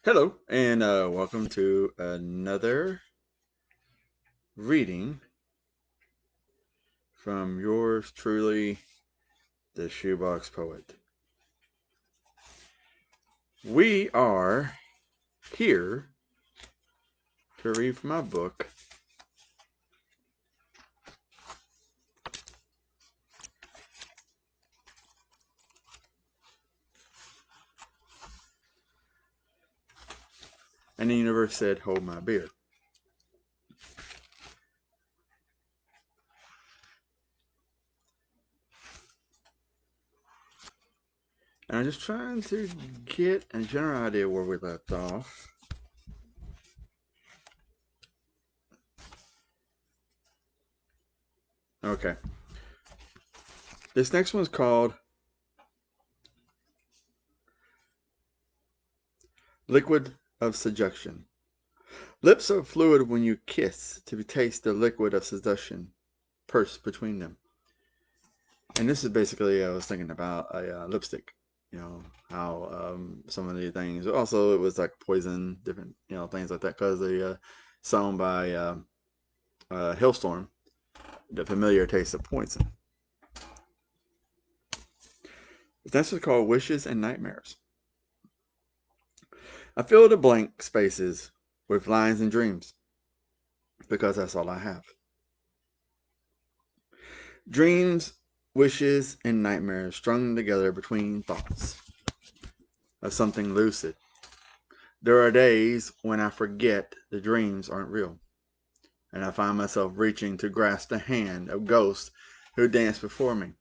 Hello, and welcome to another reading from yours truly, the Shoebox Poet. We are here to read from my book, and the universe said, "Hold my beer." And I'm just trying to get a general idea where we left off. Okay. This next one's called Liquid of Seduction. Lips are fluid when you kiss to taste the liquid of seduction pursed between them. And this is basically, I was thinking about a lipstick, how some of the things, also it was like poison, different, things like that, because the song by Hailstorm, The Familiar Taste of Poison. That's what's called Wishes and Nightmares. I fill the blank spaces with lines and dreams, because that's all I have. Dreams, wishes, and nightmares strung together between thoughts of something lucid. There are days when I forget the dreams aren't real, and I find myself reaching to grasp the hand of ghosts who dance before me.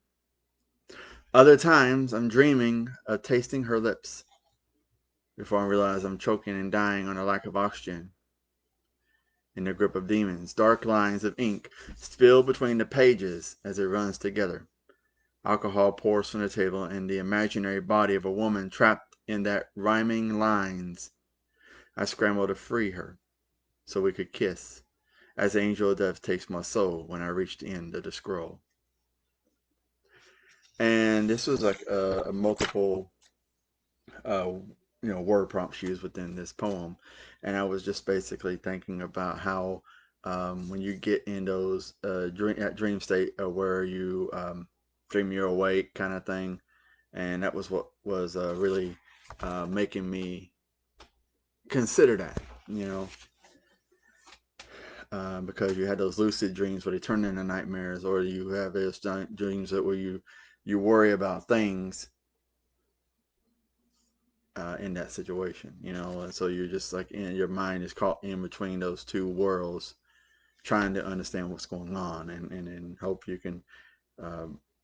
Other times, I'm dreaming of tasting her lips before I realize I'm choking and dying on a lack of oxygen. In the grip of demons, dark lines of ink spill between the pages as it runs together. Alcohol pours from the table, and the imaginary body of a woman trapped in that rhyming lines. I scramble to free her so we could kiss, as the angel of death takes my soul when I reach the end of the scroll. And this was like a multiple, uh, word prompts used within this poem. And I was just basically thinking about how when you get in those that dream state where you dream you're awake kind of thing, and that was what was really making me consider that, you know, because you had those lucid dreams where they turn into nightmares, or you have those dreams that where you worry about things in that situation, and so you're just like your mind is caught in between those two worlds, trying to understand what's going on, and hope you can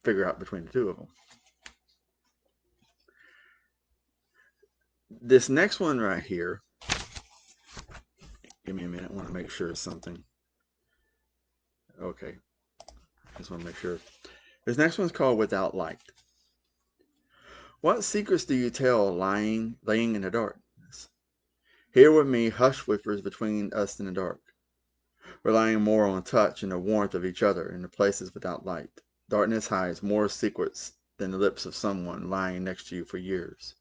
figure out between the two of them. This next one right here, give me a minute. I want to make sure it's something. Okay, just want to make sure. This next one's called Without Light. What secrets do you tell laying in the darkness? Here with me, hush whispers between us in the dark, relying more on touch and the warmth of each other in the places without light. Darkness hides more secrets than the lips of someone lying next to you for years.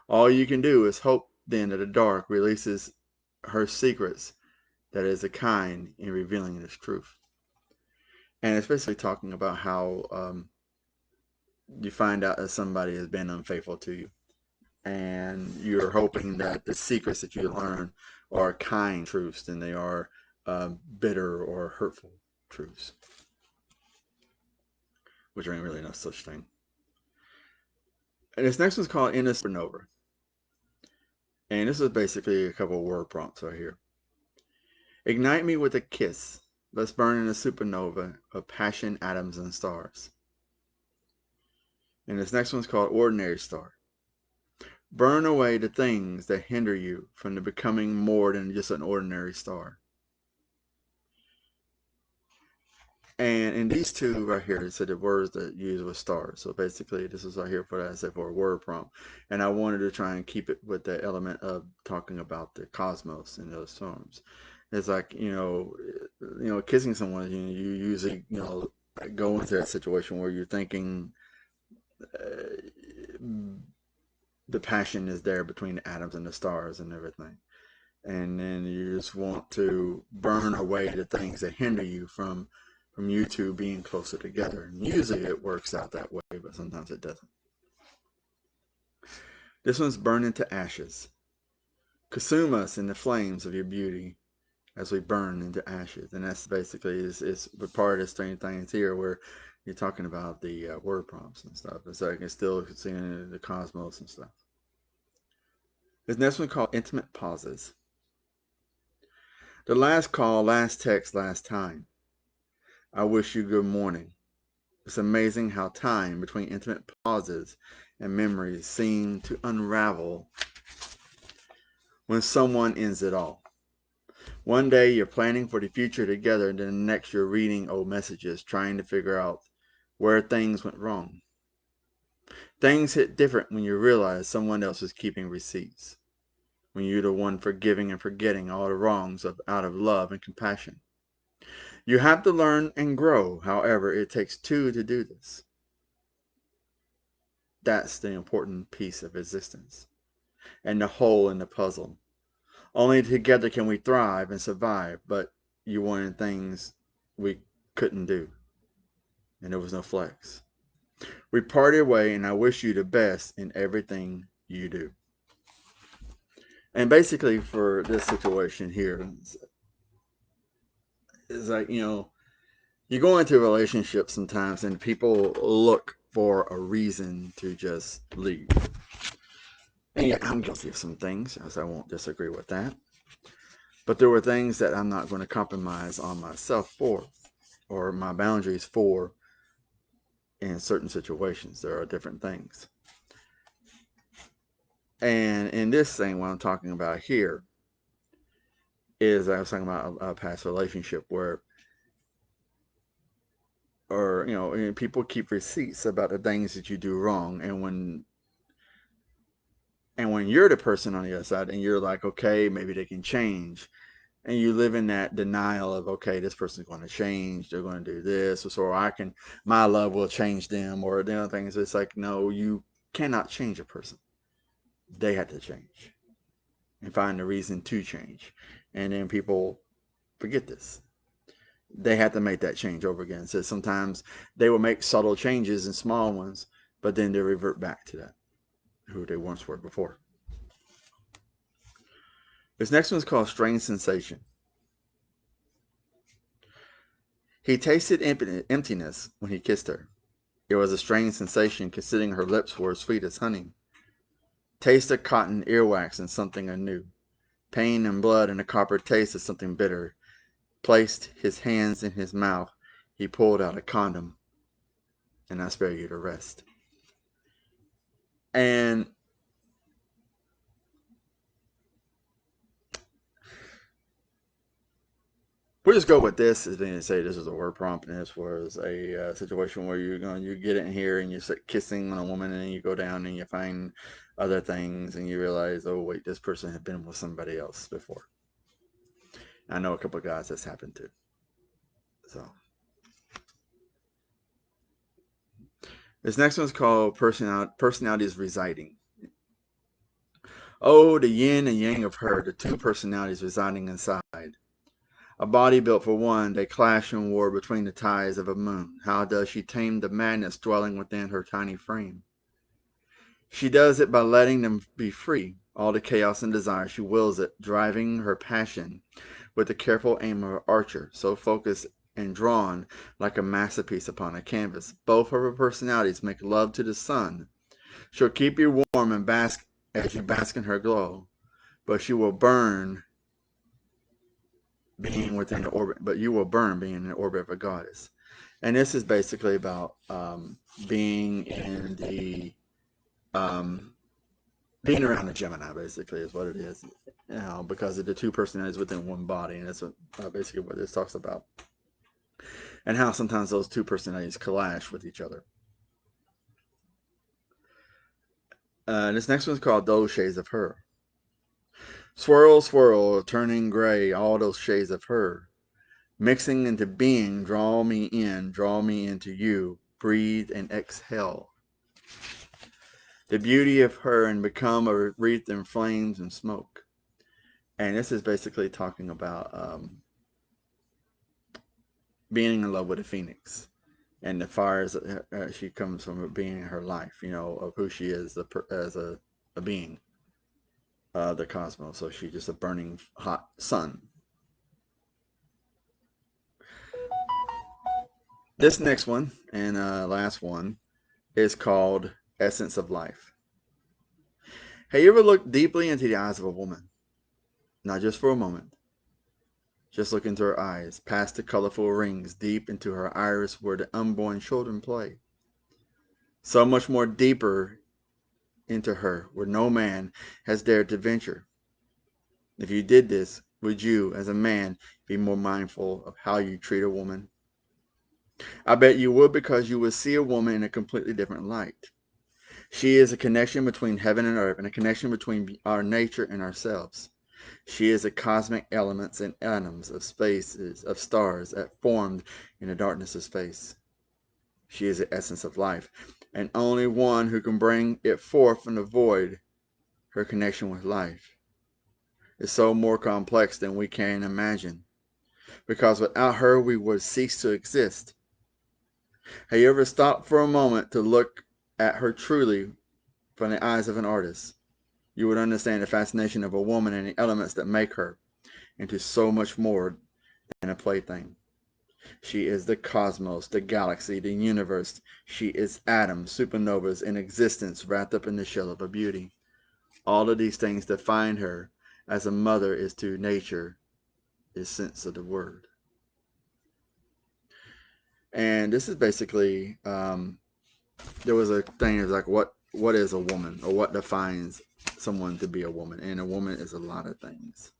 All you can do is hope then that the dark releases her secrets, that is a kind in revealing its truth. And it's basically talking about how you find out that somebody has been unfaithful to you, and you're hoping that the secrets that you learn are kind truths than they are bitter or hurtful truths, which ain't really no such thing. And this next one's called In a Supernova. And this is basically a couple of word prompts right here. Ignite me with a kiss. Let's burn in a supernova of passion, atoms, and stars. And this next one's called Ordinary Star. Burn away the things that hinder you from the becoming more than just an ordinary star. And in these two right here, it said the words that use with stars. So basically, this is right here for that I said for a word prompt. And I wanted to try and keep it with the element of talking about the cosmos in those terms. It's like kissing someone. You usually go into that situation where you're thinking the passion is there between the atoms and the stars and everything. And then you just want to burn away the things that hinder you from you two being closer together. And usually it works out that way, but sometimes it doesn't. This one's burn into ashes. Consume us in the flames of your beauty as we burn into ashes. And that's basically is part of the strange things here where you're talking about the word prompts and stuff. It's like it's still seeing the cosmos and stuff. This next one called intimate pauses. The last call, last text, last time. I wish you good morning. It's amazing how time between intimate pauses and memories seem to unravel when someone ends it all. One day you're planning for the future together, and then the next you're reading old messages, trying to figure out where things went wrong. Things hit different when you realize someone else is keeping receipts, when you're the one forgiving and forgetting all the wrongs out of love and compassion. You have to learn and grow, however, it takes two to do this. That's the important piece of existence, and the hole in the puzzle. Only together can we thrive and survive, but you wanted things we couldn't do, and there was no flex. We parted way, and I wish you the best in everything you do. And basically for this situation here, it's like, you go into a relationship sometimes and people look for a reason to just leave. And yeah, I'm guilty of some things, as I won't disagree with that. But there were things that I'm not going to compromise on myself for, or my boundaries for, in certain situations. There are different things. And in this thing, what I'm talking about here is I was talking about a past relationship where, or people keep receipts about the things that you do wrong, and when you're the person on the other side, and you're like, okay, maybe they can change, and you live in that denial of, okay, this person's going to change, they're going to do this, or my love will change them, or the other things. It's like, no, you cannot change a person. They have to change and find a reason to change. And then people forget this. They have to make that change over again. So sometimes they will make subtle changes and small ones, but then they revert back to that, who they once were before. This next one is called Strange Sensation. He tasted emptiness when he kissed her. It was a strange sensation, considering her lips were as sweet as honey. Taste of cotton, earwax, and something anew. Pain and blood and a copper taste of something bitter. Placed his hands in his mouth. He pulled out a condom. And I spare you the rest. And we'll just go with this as being to say this is a word prompt, and this was a situation where you get in here and you're kissing on a woman, and then you go down and you find other things, and you realize, oh wait, this person had been with somebody else before. I know a couple of guys that's happened to. So this next one's called Personalities Residing. Oh, the yin and yang of her, the two personalities residing inside. A body built for one, they clash and war between the tides of a moon. How does she tame the madness dwelling within her tiny frame? She does it by letting them be free. All the chaos and desire, she wills it, driving her passion with the careful aim of an archer, so focused and drawn like a masterpiece upon a canvas. Both of her personalities make love to the sun. She'll keep you warm and bask as you bask in her glow, but she will burn being within the orbit, but you will burn being in the orbit of a goddess. And this is basically about being in the being around the Gemini, basically, is what it is. Because of the two personalities within one body, and that's basically what this talks about. And how sometimes those two personalities clash with each other. This next one's called Those Shades of Her. Swirl, swirl, turning gray, all those shades of her. Mixing into being, draw me into you. Breathe and exhale. the beauty of her and become a wreath in flames and smoke. And this is basically talking about being in love with a phoenix and the fires that she comes from being in her life, you know, of who she is as a being, the cosmos. So she's just a burning hot sun. This next one and last one is called Essence of Life. Have you ever looked deeply into the eyes of a woman? Not just for a moment. Just look into her eyes, past the colorful rings, deep into her iris where the unborn children play. So much more deeper into her, where no man has dared to venture. If you did this, would you, as a man, be more mindful of how you treat a woman? I bet you would, because you would see a woman in a completely different light. She is a connection between heaven and earth, and a connection between our nature and ourselves. She is the cosmic elements and atoms of spaces, of stars that formed in the darkness of space. She is the essence of life, and only one who can bring it forth from the void. Her connection with life is so more complex than we can imagine, because without her we would cease to exist. Have you ever stopped for a moment to look at her truly from the eyes of an artist? You would understand the fascination of a woman and the elements that make her into so much more than a plaything. She is the cosmos, the galaxy, the universe. She is atoms, supernovas, and existence wrapped up in the shell of a beauty. All of these things define her as a mother is to nature, is sense of the word. And this is basically, there was a thing is like, what is a woman, or what defines someone to be a woman? And a woman is a lot of things.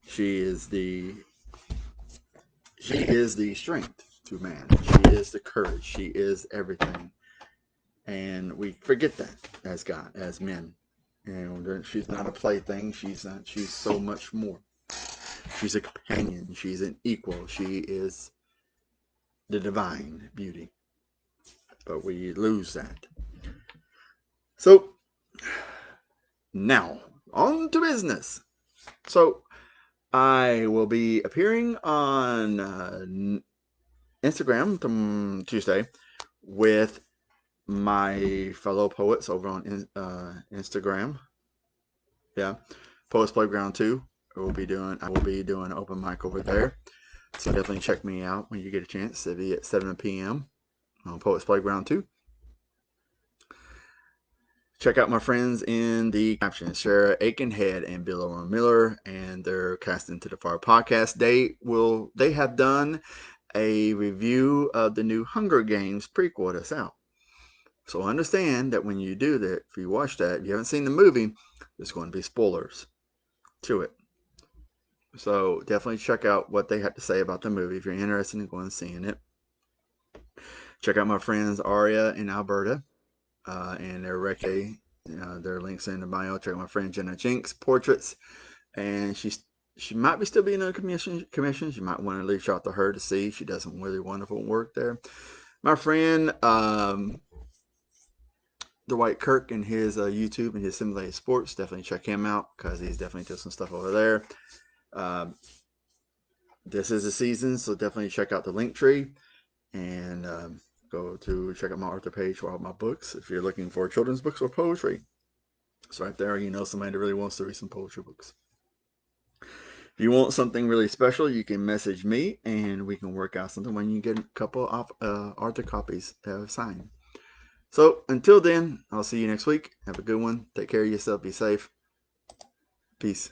She is the strength to man. She is the courage. She is everything. And we forget that as God, as men. And she's not a plaything. She's so much more. She's a companion. She's an equal. She is the divine beauty. But we lose that. So now on to business. So I will be appearing on Instagram Tuesday with my fellow poets over on Instagram. Yeah, Poets Playground 2. I will be doing an open mic over there. So definitely check me out when you get a chance. It'll be at 7 p.m. on Poets Playground 2. Check out my friends in the caption, Sarah Aikenhead and Bill Owen Miller, and their Cast Into the Fire podcast. They have done a review of the new Hunger Games prequel that's out. So understand that when you do that, if you watch that, if you haven't seen the movie, there's going to be spoilers to it. So definitely check out what they had to say about the movie if you're interested in going and seeing it. Check out my friends Aria in Alberta and their Reiki. Their links in the bio. Check out my friend Jenna Jinks portraits, and she might be still being on commission. You might want to reach out to her to see. She does some really wonderful work there. My friend Dwight Kirk and his YouTube and his simulated sports, definitely check him out because he's definitely doing some stuff over there. This is the season, so definitely check out the link tree and go to check out my author page for all my books if you're looking for children's books or poetry. It's right there. You know somebody that really wants to read some poetry books. If you want something really special, you can message me and we can work out something when you get a couple of author copies signed. So until then, I'll see you next week. Have a good one. Take care of yourself. Be safe. Peace.